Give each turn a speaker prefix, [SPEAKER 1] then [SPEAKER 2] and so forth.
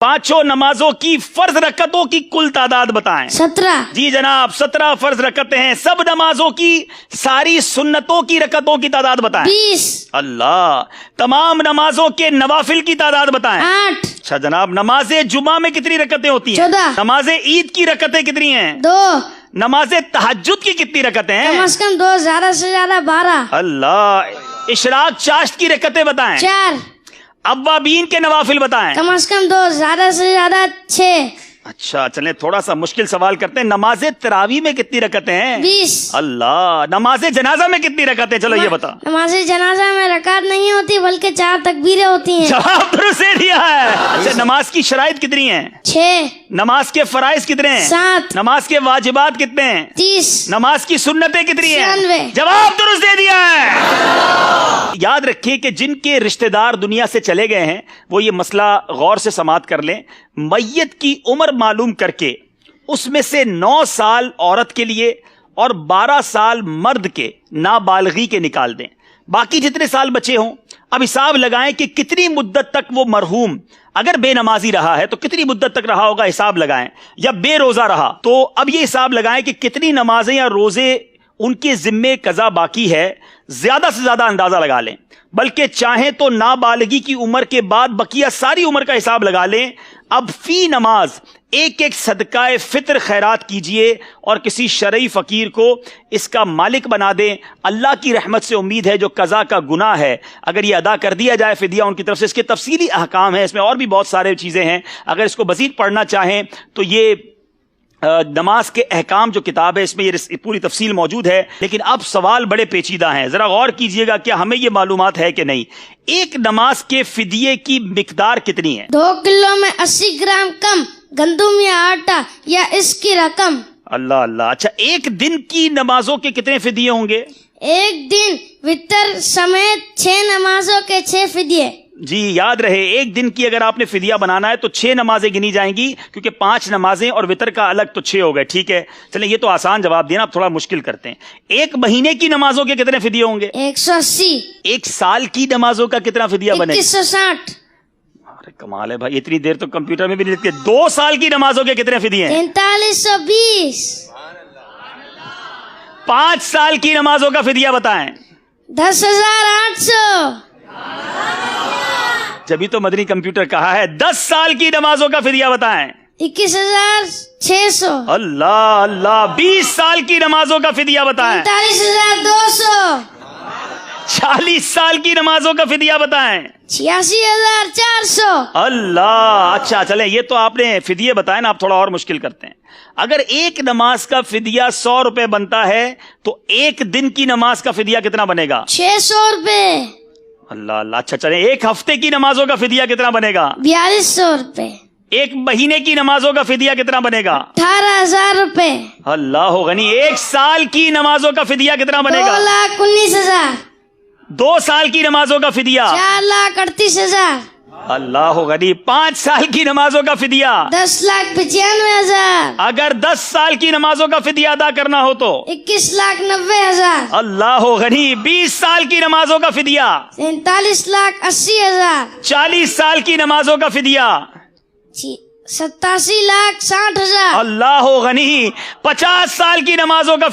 [SPEAKER 1] پانچوں نمازوں کی فرض رکعتوں کی کل تعداد بتائیں۔
[SPEAKER 2] 17۔
[SPEAKER 1] جی جناب، 17 فرض رکعتیں ہیں۔ سب نمازوں کی ساری سنتوں کی رکعتوں کی تعداد بتائیں۔
[SPEAKER 2] 20۔
[SPEAKER 1] اللہ، تمام نمازوں کے نوافل کی تعداد بتائیں۔
[SPEAKER 2] 8۔
[SPEAKER 1] اچھا جناب، نماز جمعہ میں کتنی رکعتیں ہوتی ہیں؟
[SPEAKER 2] 14۔
[SPEAKER 1] نماز عید کی رکعتیں کتنی ہیں؟
[SPEAKER 2] 2۔
[SPEAKER 1] نماز تہجد کی کتنی رکعتیں ہیں؟
[SPEAKER 2] کم از کم 2، زیادہ سے زیادہ 12۔
[SPEAKER 1] اللہ، اشراق چاشت کی رکعتیں بتائیں۔
[SPEAKER 2] 4۔
[SPEAKER 1] اوابین کے نوافل بتائیں۔
[SPEAKER 2] کم از کم 2، زیادہ سے زیادہ 6۔
[SPEAKER 1] اچھا چلیں تھوڑا سا مشکل سوال کرتے ہیں، نماز تراویح میں کتنی رکعتیں ہیں؟
[SPEAKER 2] 20۔
[SPEAKER 1] اللہ، نماز جنازہ میں کتنی رکعتیں؟ چلو یہ بتا۔
[SPEAKER 2] نماز جنازہ میں رکعت نہیں ہوتی بلکہ 4 تکبیریں ہوتی ہیں۔
[SPEAKER 1] جواب درست دے دیا ہے۔ اچھا، نماز کی شرائط کتنی ہیں؟
[SPEAKER 2] 6۔
[SPEAKER 1] نماز کے فرائض کتنے ہیں؟
[SPEAKER 2] 7۔
[SPEAKER 1] نماز کے واجبات کتنے ہیں؟
[SPEAKER 2] 30۔
[SPEAKER 1] نماز کی سنتیں کتنی ہیں؟
[SPEAKER 2] 96۔
[SPEAKER 1] جواب درست دے دیا ہے۔ یاد رکھیے کہ جن کے رشتہ دار دنیا سے چلے گئے ہیں وہ یہ مسئلہ غور سے سماعت کر لیں۔ میت کی عمر معلوم کر کے اس میں سے 9 سال عورت کے لیے اور 12 سال مرد کے نابالغی کے نکال دیں۔ باقی جتنے سال بچے ہوں اب حساب لگائیں کہ کتنی مدت تک وہ مرحوم اگر بے نمازی رہا ہے تو کتنی مدت تک رہا ہوگا، حساب لگائیں، یا بے روزہ رہا تو اب یہ حساب لگائیں کہ کتنی نمازیں یا روزے ان کے ذمے قضا باقی ہے۔ زیادہ سے زیادہ اندازہ لگا لیں، بلکہ چاہیں تو نابالغی کی عمر کے بعد بقیہ ساری عمر کا حساب لگا لیں۔ اب فی نماز ایک ایک صدقہ فطر خیرات کیجئے اور کسی شرعی فقیر کو اس کا مالک بنا دیں۔ اللہ کی رحمت سے امید ہے جو قضا کا گناہ ہے اگر یہ ادا کر دیا جائے فدیہ ان کی طرف سے، اس کے تفصیلی احکام ہیں، اس میں اور بھی بہت سارے چیزیں ہیں، اگر اس کو مزید پڑھنا چاہیں تو یہ نماز کے احکام جو کتاب ہے اس میں یہ پوری تفصیل موجود ہے۔ لیکن اب سوال بڑے پیچیدہ ہیں، ذرا غور کیجئے گا کیا ہمیں یہ معلومات ہے کہ نہیں۔ ایک نماز کے فدیے کی مقدار کتنی ہے؟
[SPEAKER 2] 2 کلو میں 80 گرام کم گندم یا آٹا یا اس کی رقم۔
[SPEAKER 1] اللہ اللہ، اچھا ایک دن کی نمازوں کے کتنے فدیے ہوں گے؟
[SPEAKER 2] ایک دن وتر سمیت 6 نمازوں کے 6 فدیے۔
[SPEAKER 1] جی یاد رہے، ایک دن کی اگر آپ نے فدیہ بنانا ہے تو 6 نمازیں گنی جائیں گی، کیونکہ 5 نمازیں اور وتر کا الگ تو 6 ہو گئے۔ ٹھیک ہے، چلیں یہ تو آسان جواب دیا نا، اب تھوڑا مشکل کرتے ہیں۔ ایک مہینے کی نمازوں کے کتنے فدیے ہوں گے؟
[SPEAKER 2] 180۔
[SPEAKER 1] ایک سال کی نمازوں کا کتنا فدیہ بنے گا؟
[SPEAKER 2] 2160۔
[SPEAKER 1] ارے کمال ہے بھائی، اتنی دیر تو کمپیوٹر میں بھی نہیں لکھتے۔ 2 سال کی نمازوں کے کتنے فدیے ہیں؟
[SPEAKER 2] 4320۔
[SPEAKER 1] 5 سال کی نمازوں کا فدیہ بتائیں۔
[SPEAKER 2] 10800۔
[SPEAKER 1] جبھی تو مدنی کمپیوٹر کہا ہے۔ 10 سال کی نمازوں کا فدیہ بتائیں۔
[SPEAKER 2] 21600۔
[SPEAKER 1] اللہ اللہ، 20 سال کی نمازوں کا فدیہ بتائیں۔
[SPEAKER 2] 45200۔
[SPEAKER 1] 40 سال کی نمازوں کا فدیہ بتائیں۔
[SPEAKER 2] 86400۔
[SPEAKER 1] اللہ، اچھا چلیں یہ تو آپ نے فدیے بتائے نا، آپ تھوڑا اور مشکل کرتے ہیں۔ اگر ایک نماز کا فدیہ 100 روپے بنتا ہے تو ایک دن کی نماز کا فدیہ کتنا بنے گا؟
[SPEAKER 2] 600 روپے۔
[SPEAKER 1] اللہ اللہ، اچھا چلیں ایک ہفتے کی نمازوں کا فدیہ کتنا بنے گا؟
[SPEAKER 2] 4200 روپے۔
[SPEAKER 1] ایک مہینے کی نمازوں کا فدیہ کتنا بنے گا؟
[SPEAKER 2] 18000 روپے۔
[SPEAKER 1] اللہ غنی، ایک سال کی نمازوں کا فدیہ کتنا بنے گا؟
[SPEAKER 2] 2,19,000۔
[SPEAKER 1] 2 سال کی نمازوں کا فدیہ؟
[SPEAKER 2] 4,38,000۔
[SPEAKER 1] اللہ غنی، 5 سال کی نمازوں کا فدیہ؟
[SPEAKER 2] 10,95,000۔
[SPEAKER 1] اگر 10 سال کی نمازوں کا فدیہ ادا کرنا ہو تو
[SPEAKER 2] 21,90,000۔
[SPEAKER 1] اللہ غنی، 20 سال کی نمازوں کا فدیہ؟
[SPEAKER 2] 43,80,000۔
[SPEAKER 1] 40 سال کی نمازوں کا فدیہ؟
[SPEAKER 2] 87,60,000۔
[SPEAKER 1] اللہ غنی، 50 سال کی نمازوں کا